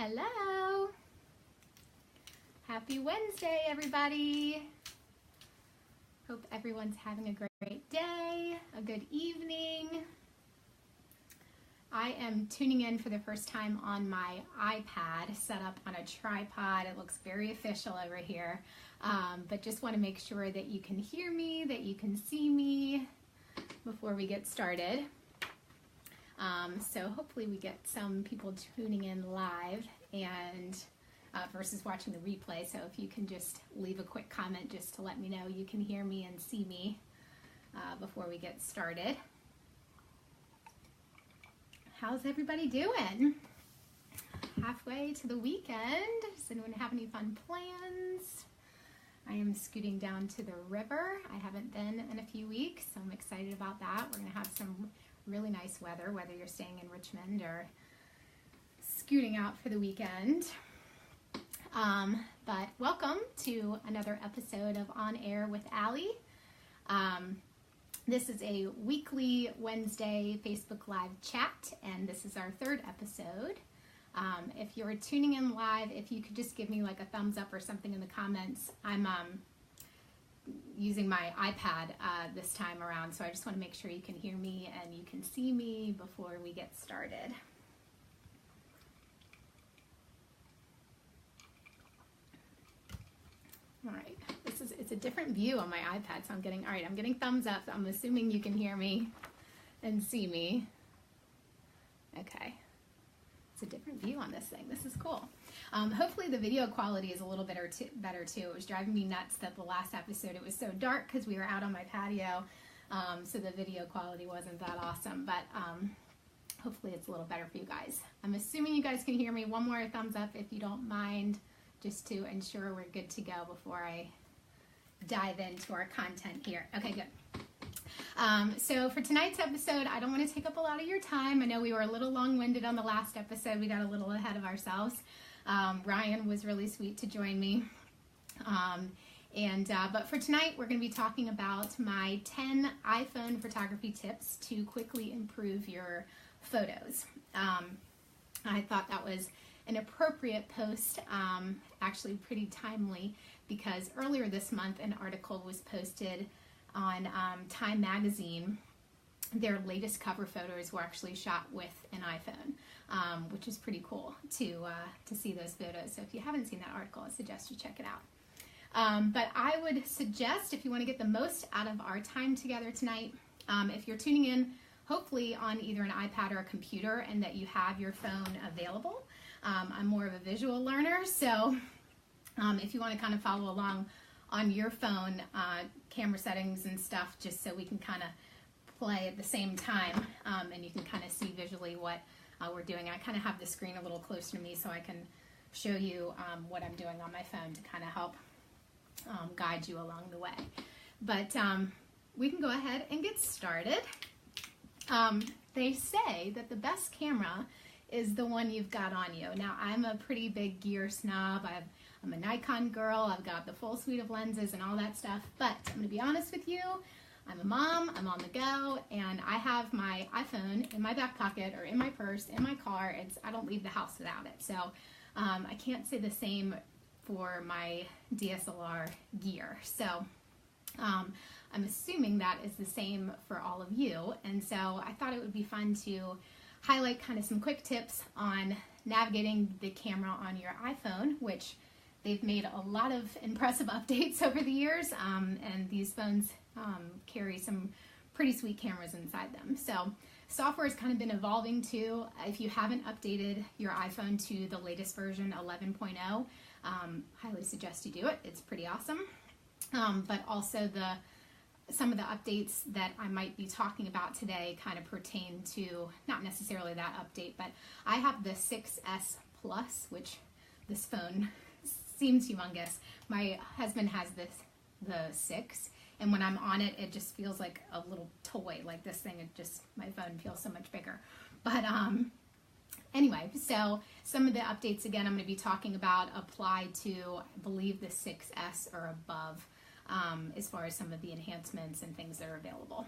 Hello. Happy Wednesday, everybody. Hope everyone's having a great day, a good evening. I am tuning in for the first time on my iPad set up on a tripod. It looks very official over here, but just want to make sure that you can hear me, that you can see me before we get started. So hopefully we get some people tuning in live and versus watching the replay. So if you can just leave a quick comment just to let me know you can hear me and see me before we get started. How's everybody doing? Halfway to the weekend. Does anyone have any fun plans? I am scooting down to the river. I haven't been in a few weeks, so I'm excited about that. We're going to have some really nice weather, whether you're staying in Richmond or scooting out for the weekend. But welcome to another episode of On Air with Allie. This is a weekly Wednesday Facebook Live chat, and this is our third episode. If you're tuning in live, if you could just give me like a thumbs up or something in the comments. I'm using my iPad this time around, so I just want to make sure you can hear me and you can see me before we get started. All right, it's a different view on my iPad, so I'm getting thumbs up. I'm assuming you can hear me and see me. Okay, it's a different view on this thing. This is cool. Hopefully the video quality is a little better too. It was driving me nuts that the last episode it was so dark because we were out on my patio, so the video quality wasn't that awesome. But hopefully it's a little better for you guys. I'm assuming you guys can hear me. One more thumbs up if you don't mind, just to ensure we're good to go before I dive into our content here. Okay, good. So for tonight's episode, I don't want to take up a lot of your time. I know we were a little long-winded on the last episode. We got a little ahead of ourselves. Ryan was really sweet to join me. But for tonight, we're going to be talking about my 10 iPhone photography tips to quickly improve your photos. I thought that was an appropriate post, actually pretty timely, because earlier this month an article was posted on Time magazine. Their latest cover photos were actually shot with an iPhone, which is pretty cool to see those photos. So if you haven't seen that article, I suggest you check it out. But I would suggest, if you want to get the most out of our time together tonight, if you're tuning in hopefully on either an iPad or a computer and that you have your phone available. I'm more of a visual learner, so if you want to kind of follow along on your phone, camera settings and stuff, just so we can kind of play at the same time, and you can kind of see visually what we're doing. I kind of have the screen a little closer to me so I can show you what I'm doing on my phone to kind of help guide you along the way. But we can go ahead and get started. They say that the best camera is the one you've got on you. Now, I'm a pretty big gear snob. I'm a Nikon girl. I've got the full suite of lenses and all that stuff. But I'm going to be honest with you. I'm a mom. I'm on the go. And I have my iPhone in my back pocket or in my purse, in my car. I don't leave the house without it. So I can't say the same for my DSLR gear. So I'm assuming that is the same for all of you. And so I thought it would be fun to highlight kind of some quick tips on navigating the camera on your iPhone, which they've made a lot of impressive updates over the years, and these phones carry some pretty sweet cameras inside them. So software has kind of been evolving too. If you haven't updated your iPhone to the latest version 11.0, highly suggest you do it. It's pretty awesome. But also some of the updates that I might be talking about today kind of pertain to not necessarily that update, but I have the 6S Plus, which this phone seems humongous. My husband has the 6, and when I'm on it, it just feels like a little toy. Like this thing, my phone feels so much bigger. But anyway, so some of the updates, again, I'm going to be talking about apply to, I believe, the 6S or above. As far as some of the enhancements and things that are available.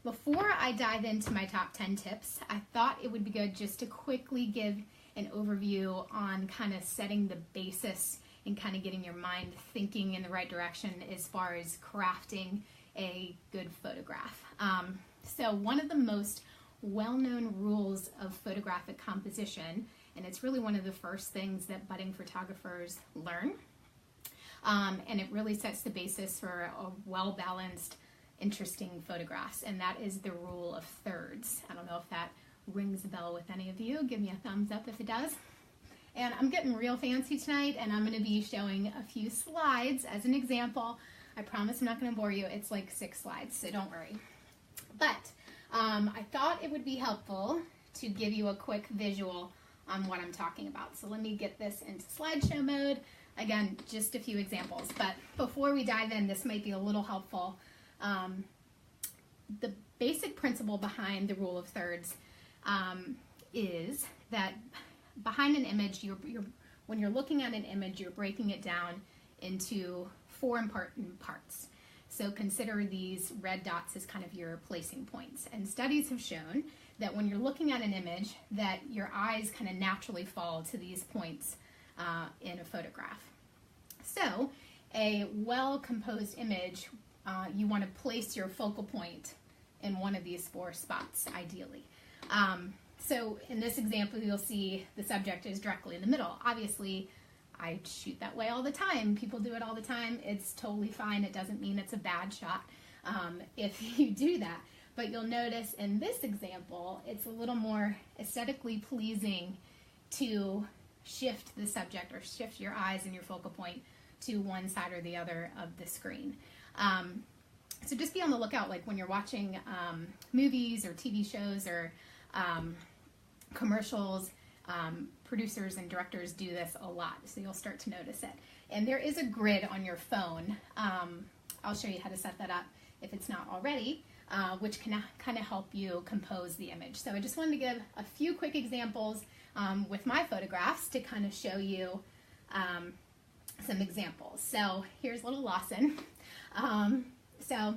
Before I dive into my top 10 tips, I thought it would be good just to quickly give an overview on kind of setting the basis and kind of getting your mind thinking in the right direction as far as crafting a good photograph. So one of the most well-known rules of photographic composition, and it's really one of the first things that budding photographers learn, and it really sets the basis for a well-balanced, interesting photographs, and that is the rule of thirds. I don't know if that rings a bell with any of you. Give me a thumbs up if it does. And I'm getting real fancy tonight, and I'm going to be showing a few slides as an example. I promise I'm not going to bore you. It's like 6 slides, so don't worry. But I thought it would be helpful to give you a quick visual on what I'm talking about. So let me get this into slideshow mode. Again, just a few examples. But before we dive in, this might be a little helpful. The basic principle behind the rule of thirds is that behind an image, when you're looking at an image, you're breaking it down into 4 important parts. So consider these red dots as kind of your placing points. And studies have shown that when you're looking at an image, that your eyes kind of naturally fall to these points in a photograph. So a well-composed image, you want to place your focal point in one of these 4 spots, ideally. So in this example, you'll see the subject is directly in the middle. Obviously, I shoot that way all the time. People do it all the time. It's totally fine. It doesn't mean it's a bad shot if you do that. But you'll notice in this example, it's a little more aesthetically pleasing to shift the subject or shift your eyes and your focal point to one side or the other of the screen. So just be on the lookout, like when you're watching movies or TV shows or commercials, producers and directors do this a lot, so you'll start to notice it. And there is a grid on your phone. I'll show you how to set that up if it's not already, which can kind of help you compose the image. So I just wanted to give a few quick examples with my photographs to kind of show you some examples. So here's little Lawson. So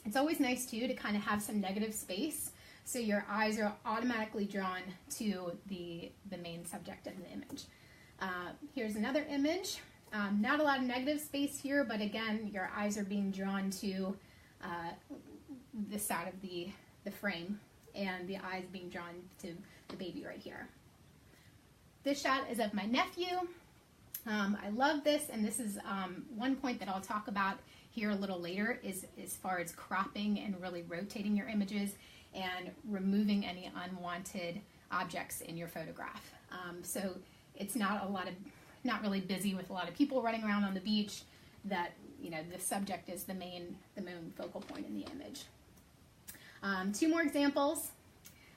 it's always nice too to kind of have some negative space, so your eyes are automatically drawn to the main subject of the image. Here's another image. Not a lot of negative space here, but again, your eyes are being drawn to this side of the frame, and the eyes being drawn to the baby right here. This shot is of my nephew. I love this, and this is one point that I'll talk about here a little later, is as far as cropping and really rotating your images and removing any unwanted objects in your photograph. So it's not really busy with a lot of people running around on the beach, that, you know, the subject is the main focal point in the image. 2 more examples.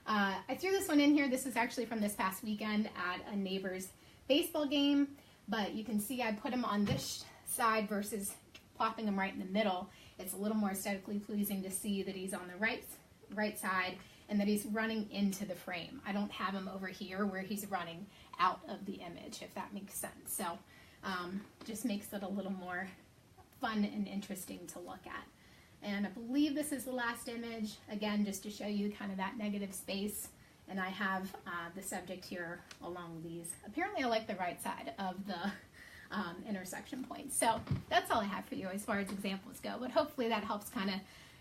I threw this one in here. This is actually from this past weekend at a neighbor's baseball game, but you can see I put him on this side versus plopping him right in the middle. It's a little more aesthetically pleasing to see that he's on the right side and that he's running into the frame. I don't have him over here where he's running out of the image, if that makes sense. So just makes it a little more fun and interesting to look at. And I believe this is the last image, again, just to show you kind of that negative space. And I have the subject here along these. Apparently I like the right side of the intersection points. So that's all I have for you as far as examples go, but hopefully that helps kind of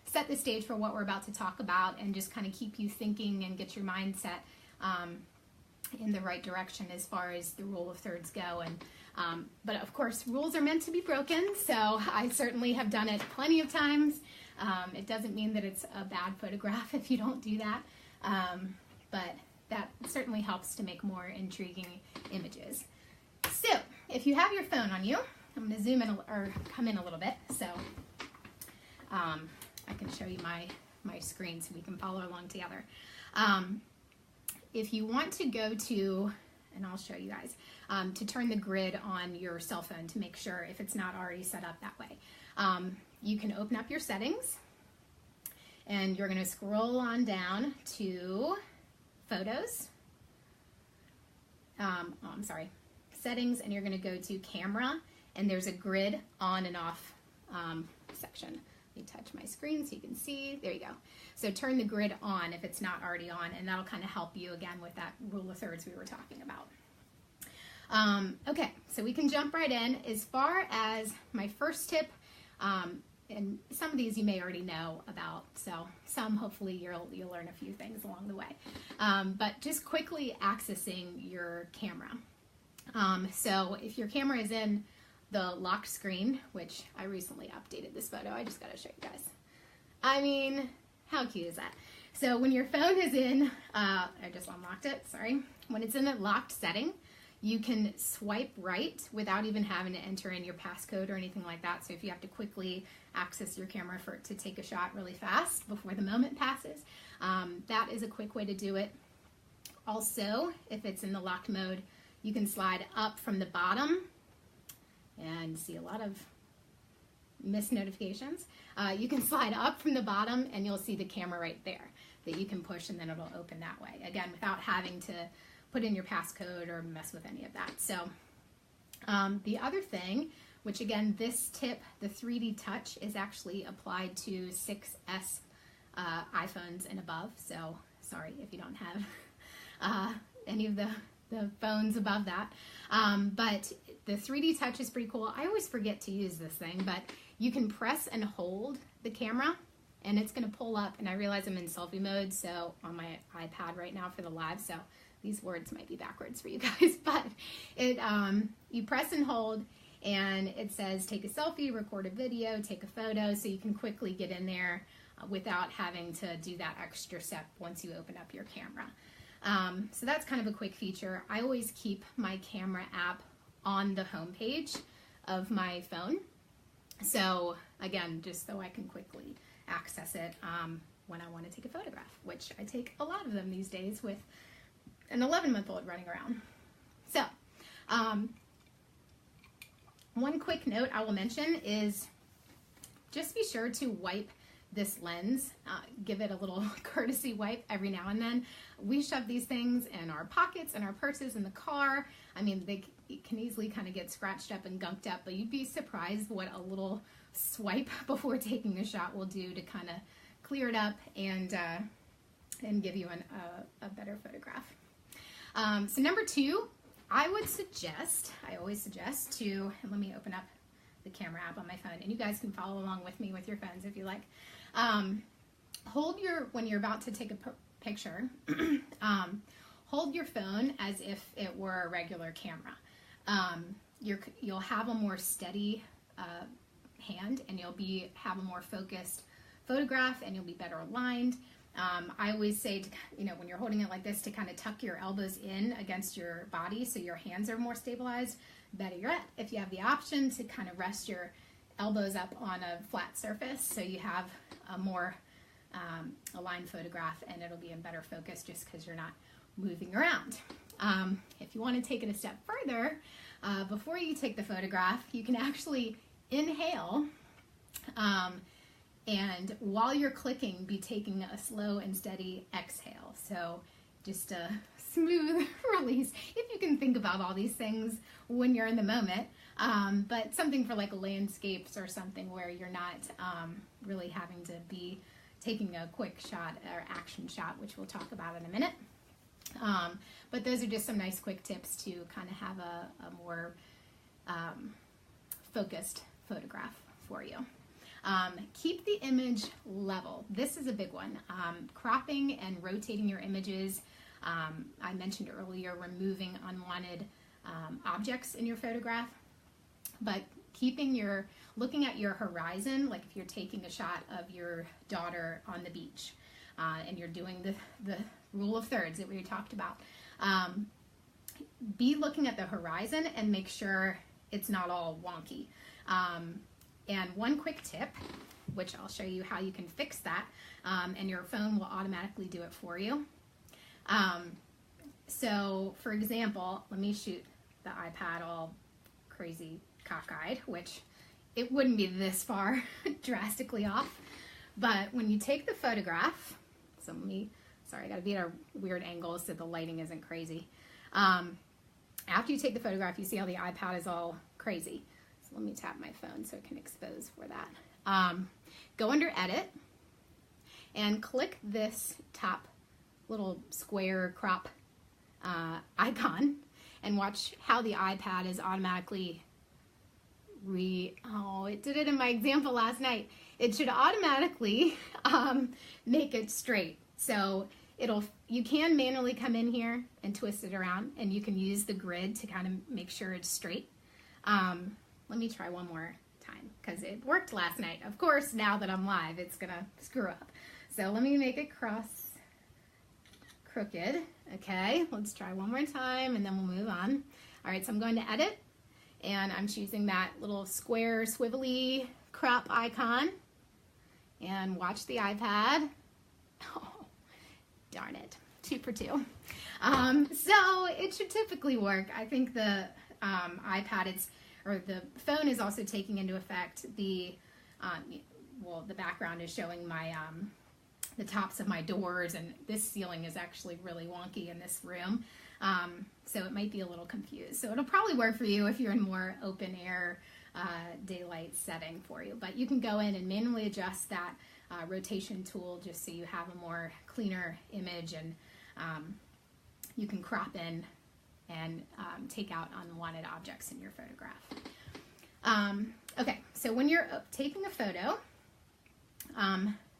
set the stage for what we're about to talk about and just kind of keep you thinking and get your mindset in the right direction as far as the rule of thirds go. And but of course, rules are meant to be broken, so I certainly have done it plenty of times. It doesn't mean that it's a bad photograph if you don't do that, but that certainly helps to make more intriguing images. So if you have your phone on you, I'm going to zoom in or come in a little bit so I can show you my screen so we can follow along together. If you want to go to, and I'll show you guys, to turn the grid on your cell phone to make sure if it's not already set up that way. You can open up your settings, and you're going to scroll on down to Photos. Settings, and you're going to go to Camera, and there's a grid on and off section. me touch my screen so you can see. There you go. So turn the grid on if it's not already on, and that'll kind of help you again with that rule of thirds we were talking about. Okay, so we can jump right in. As far as my first tip, and some of these you may already know about, so some hopefully you'll learn a few things along the way. But just quickly accessing your camera. So if your camera is in the locked screen, which I recently updated this photo, I just got to show you guys. I mean, how cute is that? So when your phone is in, I just unlocked it, sorry. When it's in a locked setting, you can swipe right without even having to enter in your passcode or anything like that. So if you have to quickly access your camera for it to take a shot really fast before the moment passes, that is a quick way to do it. Also, if it's in the locked mode, you can slide up from the bottom and see a lot of missed notifications. You can slide up from the bottom and you'll see the camera right there that you can push, and then it'll open that way. Again, without having to put in your passcode or mess with any of that. So the other thing, which again, this tip, the 3D touch, is actually applied to 6S iPhones and above. So sorry if you don't have any of the phones above that. But the 3D touch is pretty cool. I always forget to use this thing, but you can press and hold the camera and it's gonna pull up, and I realize I'm in selfie mode, so on my iPad right now for the live, so these words might be backwards for you guys, but it you press and hold and it says take a selfie, record a video, take a photo, so you can quickly get in there without having to do that extra step once you open up your camera. So that's kind of a quick feature. I always keep my camera app on the home page of my phone. So again, just so I can quickly access it when I want to take a photograph, which I take a lot of them these days with an 11-month-old running around. So one quick note I will mention is just be sure to wipe this lens, give it a little courtesy wipe every now and then. We shove these things in our pockets and our purses in the car. I mean, they can easily kind of get scratched up and gunked up, but you'd be surprised what a little swipe before taking a shot will do to kind of clear it up and give you a better photograph. So number two, I always suggest to, and let me open up the camera app on my phone, and you guys can follow along with me with your phones if you like. When you're about to take a picture, hold your phone as if it were a regular camera. You'll have a more steady hand, and you'll have a more focused photograph, and you'll be better aligned. I always say, when you're holding it like this, to kind of tuck your elbows in against your body so your hands are more stabilized. Better yet, if you have the option to kind of rest your elbows up on a flat surface so you have a more aligned photograph, and it'll be in better focus just because you're not moving around. If you want to take it a step further, before you take the photograph, you can actually inhale, and while you're clicking, be taking a slow and steady exhale. So just a smooth release, if you can think about all these things when you're in the moment, but something for like landscapes or something where you're not really having to be taking a quick shot or action shot, which we'll talk about in a minute. But those are just some nice quick tips to kind of have a more focused photograph for you. Keep the image level. This is a big one. Cropping and rotating your images. I mentioned earlier removing unwanted objects in your photograph, but looking at your horizon, like if you're taking a shot of your daughter on the beach and you're doing the rule of thirds that we talked about, be looking at the horizon and make sure it's not all wonky. And one quick tip, which I'll show you how you can fix that, and your phone will automatically do it for you. So for example, let me shoot the iPad all crazy cockeyed, which it wouldn't be this far drastically off, but when you take the photograph, sorry, I gotta be at a weird angle so the lighting isn't crazy. After you take the photograph, you see how the iPad is all crazy. So let me tap my phone so it can expose for that. Go under Edit and click this top little square crop icon and watch how the iPad is automatically it did it in my example last night. It should automatically make it straight. So you can manually come in here and twist it around, and you can use the grid to kind of make sure it's straight. Let me try one more time because it worked last night. Of course, now that I'm live, it's gonna screw up. So let me make it crooked. Okay, let's try one more time and then we'll move on. All right, so I'm going to Edit, and I'm choosing that little square swivelly crop icon, and watch the iPad. Oh, darn it, 2 for 2. So it should typically work. I think the iPad the phone is also taking into effect the background is showing my the tops of my doors, and this ceiling is actually really wonky in this room. So it might be a little confused. So it'll probably work for you if you're in more open air daylight setting for you. But you can go in and manually adjust that rotation tool just so you have a more cleaner image, and you can crop in and take out unwanted objects in your photograph. Okay, so when you're taking a photo,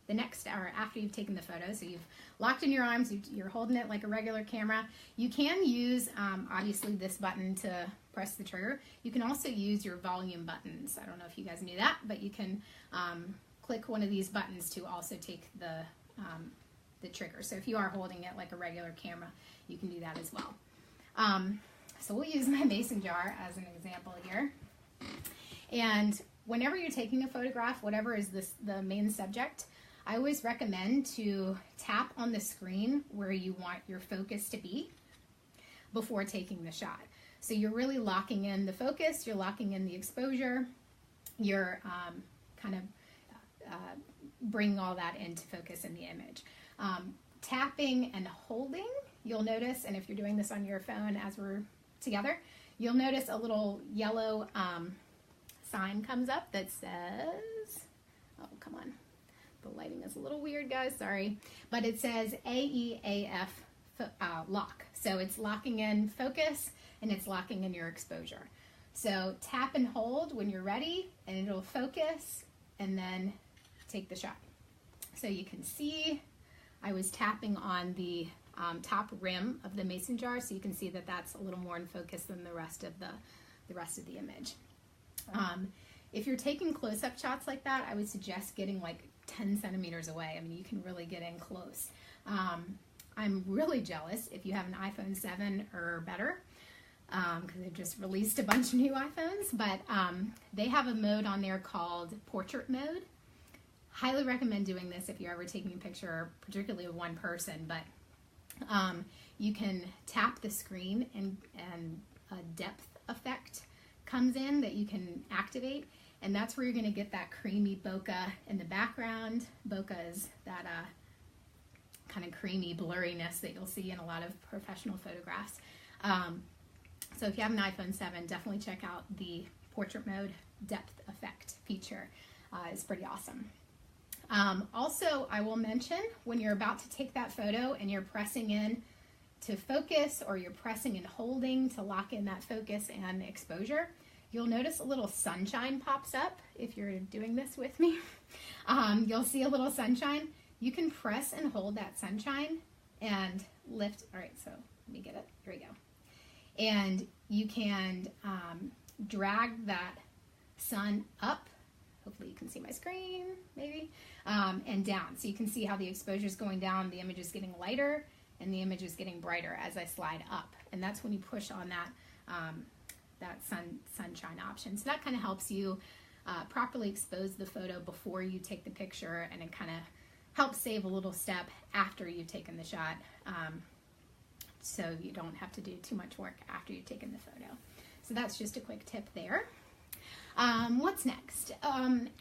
the next hour after you've taken the photo, so you've locked in your arms, you're holding it like a regular camera, you can use obviously this button to press the trigger. You can also use your volume buttons. I don't know if you guys knew that, but you can click one of these buttons to also take the trigger. So if you are holding it like a regular camera, you can do that as well. So we'll use my mason jar as an example here. And whenever you're taking a photograph, whatever is the main subject, I always recommend to tap on the screen where you want your focus to be before taking the shot. So you're really locking in the focus, you're locking in the exposure, you're kind of bringing all that into focus in the image. Tapping and holding, you'll notice, and if you're doing this on your phone as we're together, you'll notice a little yellow sign comes up that says, oh, come on. The lighting is a little weird, guys, sorry. But it says AEAF lock. So it's locking in focus and it's locking in your exposure. So tap and hold when you're ready and it'll focus and then take the shot. So you can see I was tapping on the top rim of the mason jar, so you can see that that's a little more in focus than the rest of the image. If you're taking close-up shots like that, I would suggest getting like 10 centimeters away. I mean, you can really get in close. I'm really jealous if you have an iPhone 7 or better, because they've just released a bunch of new iPhones, but they have a mode on there called Portrait Mode. Highly recommend doing this if you're ever taking a picture, particularly of one person, but you can tap the screen and a depth effect comes in that you can activate, and that's where you're going to get that creamy bokeh in the background. Bokeh is that kind of creamy blurriness that you'll see in a lot of professional photographs. So if you have an iPhone 7, definitely check out the Portrait Mode depth effect feature. It's pretty awesome. Also, I will mention when you're about to take that photo and you're pressing in to focus, or you're pressing and holding to lock in that focus and exposure, you'll notice a little sunshine pops up. If you're doing this with me, you'll see a little sunshine. You can press and hold that sunshine and lift. All right, so let me get it. Here we go. And you can drag that sun up. Hopefully you can see my screen, maybe, and down. So you can see how the exposure is going down, the image is getting lighter, and the image is getting brighter as I slide up. And that's when you push on that sunshine option. So that kind of helps you properly expose the photo before you take the picture, and it kind of helps save a little step after you've taken the shot, so you don't have to do too much work after you've taken the photo. So that's just a quick tip there. What's next?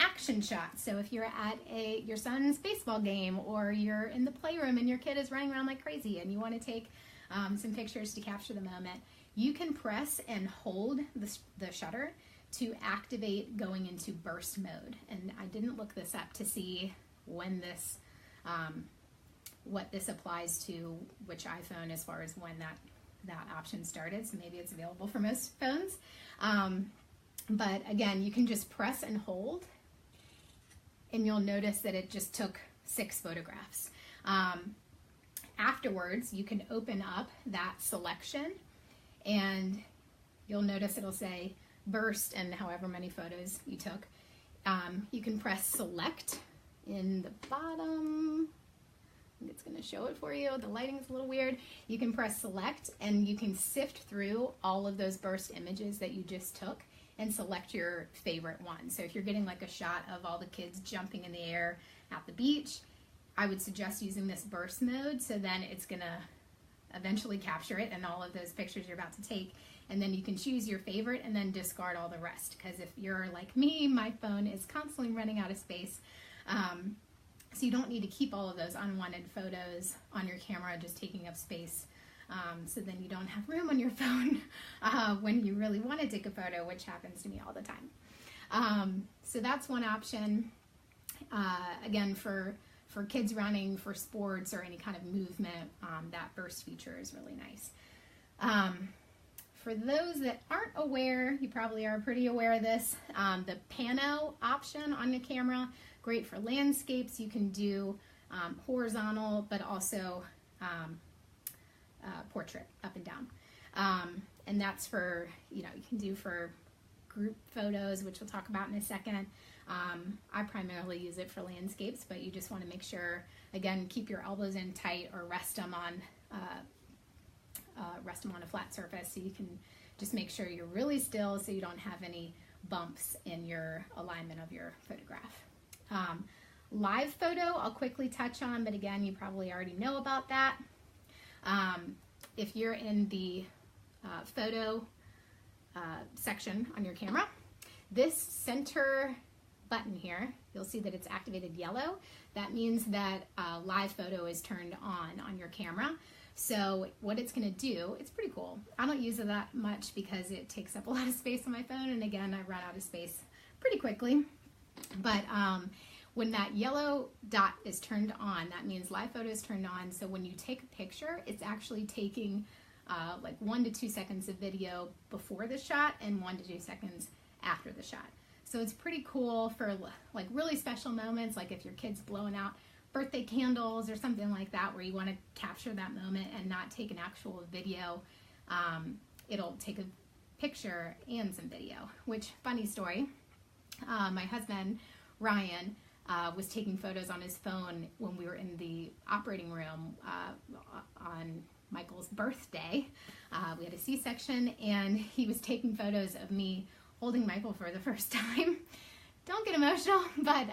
Action shots. So if you're at your son's baseball game, or you're in the playroom and your kid is running around like crazy and you want to take some pictures to capture the moment, you can press and hold the shutter to activate going into burst mode. And I didn't look this up to see when this, what this applies to which iPhone as far as when that option started. So maybe it's available for most phones. But again, you can just press and hold, and you'll notice that it just took 6 photographs. Afterwards, you can open up that selection, and you'll notice it'll say burst and however many photos you took. You can press select in the bottom. I think it's going to show it for you. The lighting's a little weird. You can press select, and you can sift through all of those burst images that you just took and select your favorite one. So if you're getting like a shot of all the kids jumping in the air at the beach, I would suggest using this burst mode, so then it's gonna eventually capture it and all of those pictures you're about to take, and then you can choose your favorite and then discard all the rest. Because if you're like me, my phone is constantly running out of space. So you don't need to keep all of those unwanted photos on your camera just taking up space. So then you don't have room on your phone when you really want to take a photo, which happens to me all the time. So that's one option. Again, for kids running, for sports, or any kind of movement, that burst feature is really nice. For those that aren't aware, you probably are pretty aware of this, the pano option on the camera, great for landscapes. You can do horizontal, but also portrait, up and down. And that's for, you can do for group photos, which we'll talk about in a second. I primarily use it for landscapes, but you just want to make sure, again, keep your elbows in tight or rest them on a flat surface, so you can just make sure you're really still so you don't have any bumps in your alignment of your photograph. Live photo I'll quickly touch on, but again, you probably already know about that. If you're in the photo section on your camera, this center button here, you'll see that it's activated yellow. That means that live photo is turned on your camera. So what it's going to do, it's pretty cool. I don't use it that much because it takes up a lot of space on my phone, and again, I run out of space pretty quickly. But when that yellow dot is turned on, that means live photo is turned on. So when you take a picture, it's actually taking like 1 to 2 seconds of video before the shot and 1 to 2 seconds after the shot. So it's pretty cool for like really special moments, like if your kid's blowing out birthday candles or something like that, where you want to capture that moment and not take an actual video. It'll take a picture and some video, which, funny story, my husband, Ryan, was taking photos on his phone when we were in the operating room on Michael's birthday. We had a C-section, and he was taking photos of me holding Michael for the first time. Don't get emotional, but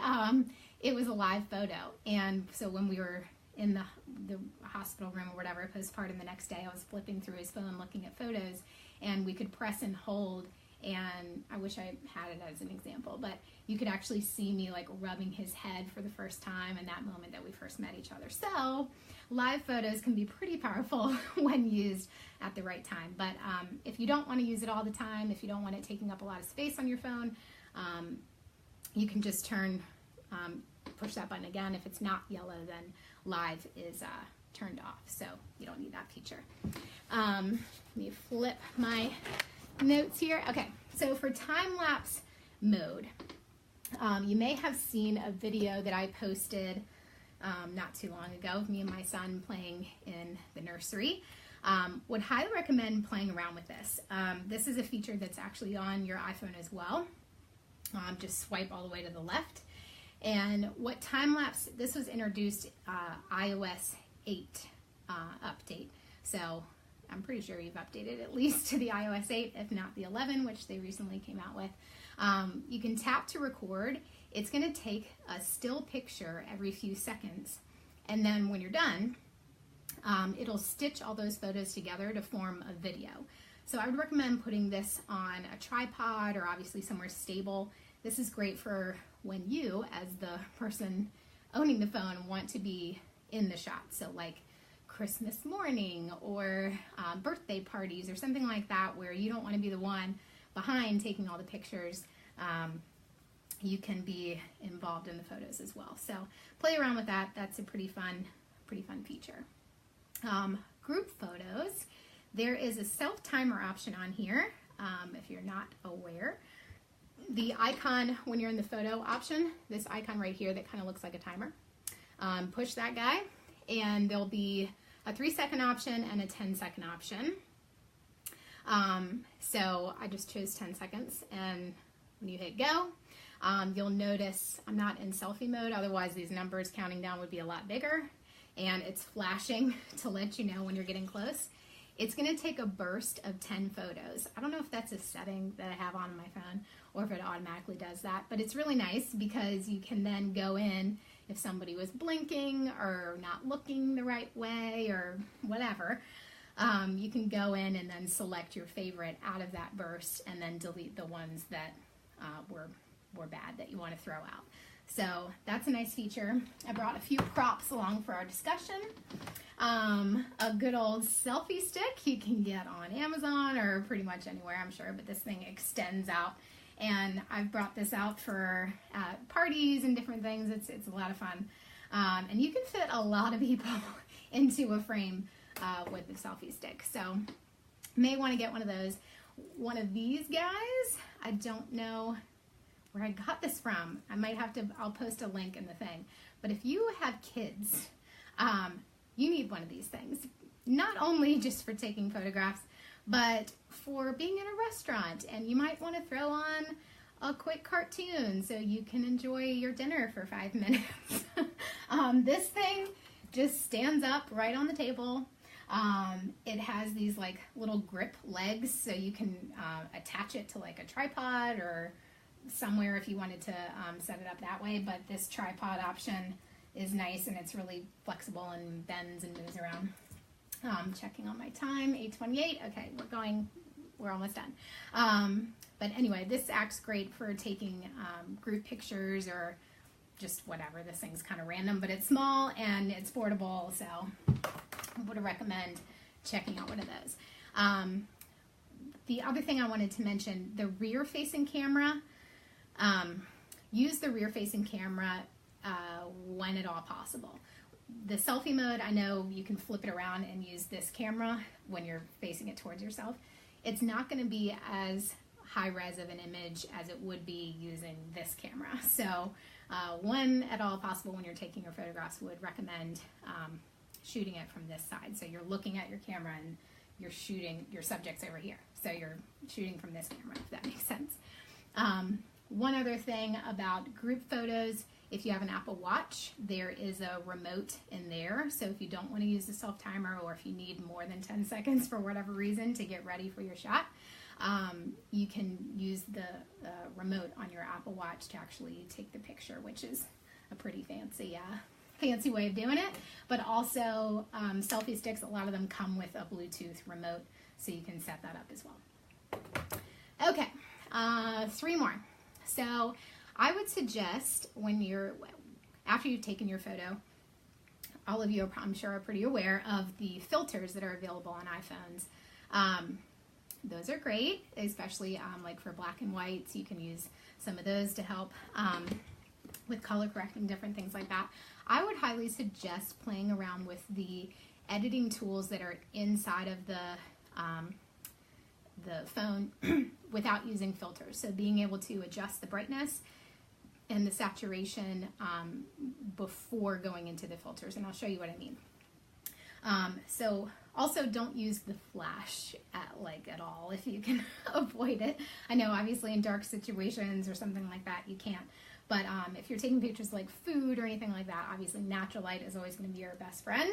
it was a live photo. And so when we were in the hospital room or whatever, postpartum the next day, I was flipping through his phone looking at photos, and we could press and hold, and I wish I had it as an example, but you could actually see me like rubbing his head for the first time in that moment that we first met each other. So live photos can be pretty powerful when used at the right time. But if you don't want to use it all the time, if you don't want it taking up a lot of space on your phone, you can just push that button again. If it's not yellow, then live is turned off, so you don't need that feature. Let me flip my notes here. Okay, so for time-lapse mode, you may have seen a video that I posted not too long ago of me and my son playing in the nursery. Would highly recommend playing around with this. This is a feature that's actually on your iPhone as well. Just swipe all the way to the left. And what time-lapse, this was introduced iOS 8 update. So I'm pretty sure you've updated at least to the iOS 8, if not the 11, which they recently came out with. You can tap to record. It's going to take a still picture every few seconds. And then when you're done, it'll stitch all those photos together to form a video. So I would recommend putting this on a tripod or obviously somewhere stable. This is great for when you, as the person owning the phone, want to be in the shot. So like Christmas morning or birthday parties or something like that, where you don't want to be the one behind taking all the pictures, you can be involved in the photos as well. So play around with that. That's a pretty fun feature. Group photos. There is a self-timer option on here, if you're not aware. The icon, when you're in the photo option, this icon right here that kind of looks like a timer, push that guy, and there'll be a 3-second option and a 10-second option. So I just chose 10 seconds, and when you hit go, you'll notice I'm not in selfie mode, otherwise these numbers counting down would be a lot bigger, and it's flashing to let you know when you're getting close. It's going to take a burst of 10 photos. I don't know if that's a setting that I have on my phone or if it automatically does that, but it's really nice because you can then go in if somebody was blinking or not looking the right way or whatever. You can go in and then select your favorite out of that burst and then delete the ones that were bad that you want to throw out. So that's a nice feature. I brought a few props along for our discussion. A good old selfie stick you can get on Amazon or pretty much anywhere, I'm sure, but this thing extends out. And I've brought this out for parties and different things. It's a lot of fun. And you can fit a lot of people into a frame with the selfie stick. So may want to get one of those. One of these guys, I don't know where I got this from. I'll post a link in the thing. But if you have kids, you need one of these things. Not only just for taking photographs, but for being in a restaurant, and you might want to throw on a quick cartoon so you can enjoy your dinner for 5 minutes. This thing just stands up right on the table. It has these like little grip legs, so you can attach it to like a tripod or somewhere if you wanted to set it up that way. But this tripod option is nice, and it's really flexible and bends and moves around. Checking on my time, 8:28. Okay, we're almost done. But anyway, this acts great for taking group pictures or just whatever. This thing's kind of random, but it's small and it's portable, so I would recommend checking out one of those. The other thing I wanted to mention, the rear-facing camera. Use the rear-facing camera when at all possible. The selfie mode, I know you can flip it around and use this camera when you're facing it towards yourself. It's not going to be as high res of an image as it would be using this camera. So when at all possible when you're taking your photographs, would recommend shooting it from this side. So you're looking at your camera and you're shooting your subjects over here. So you're shooting from this camera, if that makes sense. One other thing about group photos, if you have an Apple Watch, there is a remote in there. So if you don't want to use the self-timer, or if you need more than 10 seconds for whatever reason to get ready for your shot, you can use the remote on your Apple Watch to actually take the picture, which is a pretty fancy way of doing it. But also selfie sticks, a lot of them come with a Bluetooth remote, so you can set that up as well. Okay, 3 more. So I would suggest after you've taken your photo, all of you I'm sure are pretty aware of the filters that are available on iPhones. Those are great, especially like for black and whites. You can use some of those to help with color correcting, different things like that. I would highly suggest playing around with the editing tools that are inside of the phone without using filters. So being able to adjust the brightness and the saturation before going into the filters, and I'll show you what I mean. So also don't use the flash at all if you can avoid it. I know obviously in dark situations or something like that you can't, but if you're taking pictures like food or anything like that, obviously natural light is always going to be your best friend.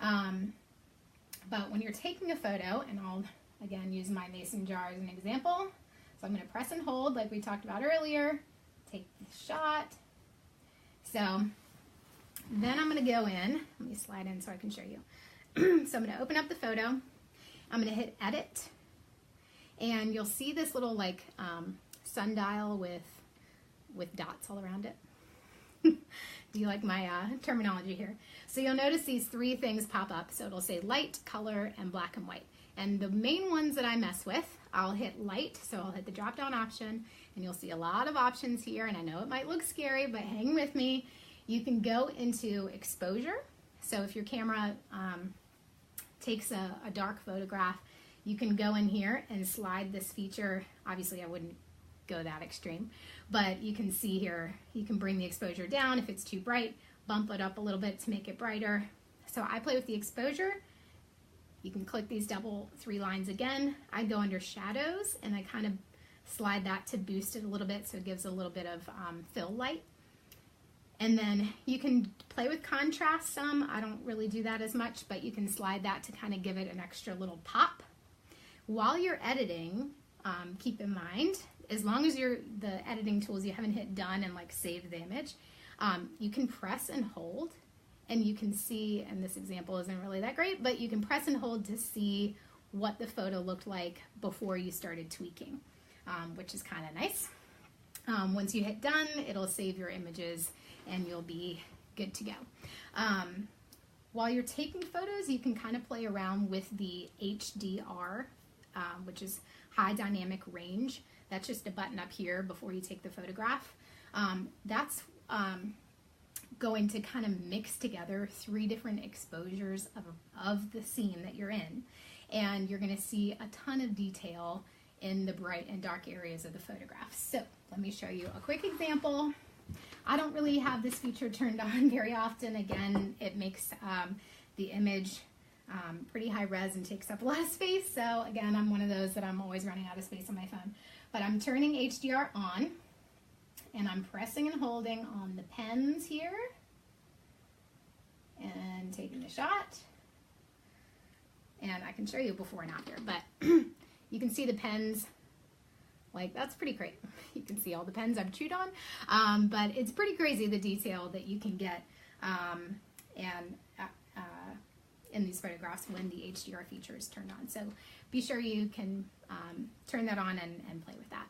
But when you're taking a photo, and I'll again use my mason jar as an example, so I'm going to press and hold like we talked about earlier, take the shot. So then I'm going to go in, let me slide in so I can show you. So I'm going to open up the photo, I'm going to hit edit, and you'll see this little like sundial with dots all around it. Do you like my terminology here? So you'll notice these 3 things pop up. So it'll say light, color, and black and white. And the main ones that I mess with, I'll hit light, so I'll hit the drop down option, and you'll see a lot of options here, and I know it might look scary, but hang with me. You can go into exposure. So if your camera takes a dark photograph, you can go in here and slide this feature. Obviously I wouldn't go that extreme, but you can see here, you can bring the exposure down if it's too bright, bump it up a little bit to make it brighter. So I play with the exposure. You can click these double 3 lines again. I go under shadows and I kind of slide that to boost it a little bit so it gives a little bit of fill light. And then you can play with contrast some. I don't really do that as much, but you can slide that to kind of give it an extra little pop. While you're editing, keep in mind, as long as the editing tools you haven't hit done and like save the image, you can press and hold, and you can see, and this example isn't really that great, but you can press and hold to see what the photo looked like before you started tweaking, which is kind of nice. Once you hit done, it'll save your images and you'll be good to go. While you're taking photos, you can kind of play around with the HDR, which is high dynamic range. That's just a button up here before you take the photograph. That's going to kind of mix together 3 different exposures of the scene that you're in. And you're going to see a ton of detail in the bright and dark areas of the photograph. So let me show you a quick example. I don't really have this feature turned on very often. Again, it makes the image pretty high res and takes up a lot of space. So again, I'm one of those that I'm always running out of space on my phone. But I'm turning HDR on, and I'm pressing and holding on the pens here and taking the shot. And I can show you before and after, but you can see the pens. Like, that's pretty great. You can see all the pens I've chewed on, but it's pretty crazy the detail that you can get in these photographs when the HDR feature is turned on. So be sure you can turn that on and play with that.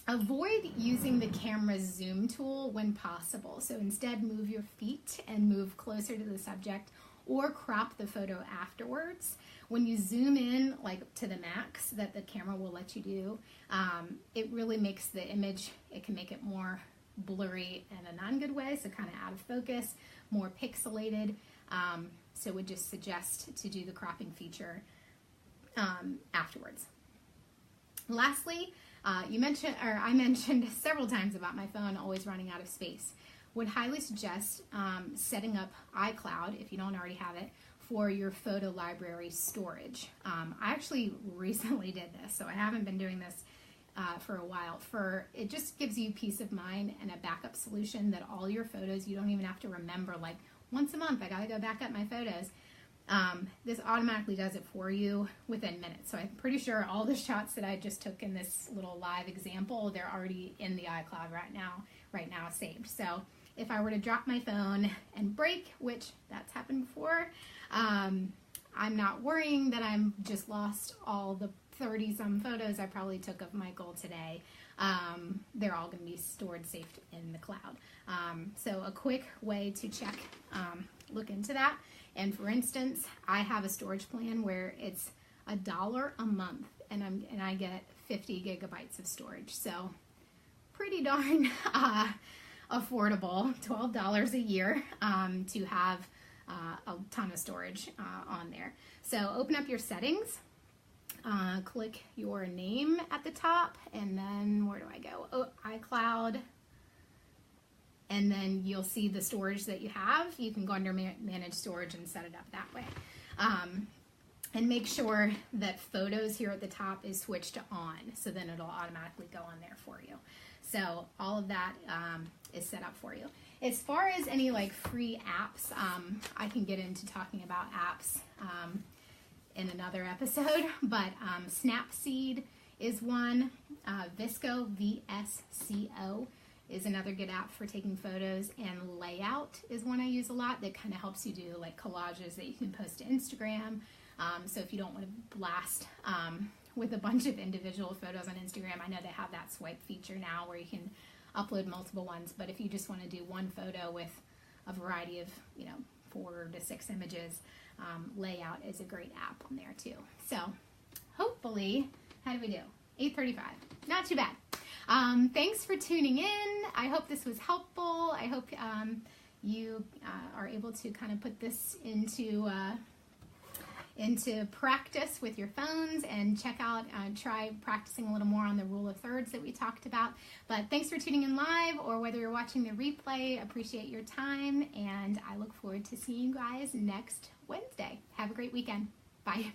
Avoid using the camera's zoom tool when possible. So instead, move your feet and move closer to the subject, or crop the photo afterwards. When you zoom in like to the max that the camera will let you do, it really makes the image, it can make it more blurry in a non-good way, so kind of out of focus, more pixelated. So would just suggest to do the cropping feature afterwards. Lastly, I mentioned several times about my phone always running out of space. Would highly suggest setting up iCloud, if you don't already have it, for your photo library storage. I actually recently did this, so I haven't been doing this for a while. It just gives you peace of mind and a backup solution that all your photos, you don't even have to remember, like once a month I gotta go back up my photos. This automatically does it for you within minutes. So I'm pretty sure all the shots that I just took in this little live example, they're already in the iCloud right now saved. So if I were to drop my phone and break, which that's happened before, I'm not worrying that I'm just lost all the 30-some photos I probably took of Michael today. They're all going to be stored safe in the cloud. So a quick way to check, look into that. And for instance, I have a storage plan where it's $1 a month, and I get 50 gigabytes of storage. So pretty darn affordable, $12 a year to have a ton of storage on there. So open up your settings, click your name at the top, and then where do I go? Oh, iCloud. And then you'll see the storage that you have. You can go under manage storage and set it up that way. And make sure that photos here at the top is switched to on, so then it'll automatically go on there for you. So all of that is set up for you. As far as any like free apps, I can get into talking about apps in another episode, but Snapseed is one. Visco, VSCO, is another good app for taking photos, and Layout is one I use a lot that kind of helps you do like collages that you can post to Instagram. So if you don't want to blast with a bunch of individual photos on Instagram, I know they have that swipe feature now where you can upload multiple ones, but if you just want to do one photo with a variety of, 4 to 6 images, layout is a great app on there too. So hopefully, how do we do? 8:35. Not too bad. Thanks for tuning in. I hope this was helpful. I hope you are able to kind of put this into practice with your phones and check out, try practicing a little more on the rule of thirds that we talked about. But thanks for tuning in live, or whether you're watching the replay. Appreciate your time, and I look forward to seeing you guys next Wednesday. Have a great weekend. Bye.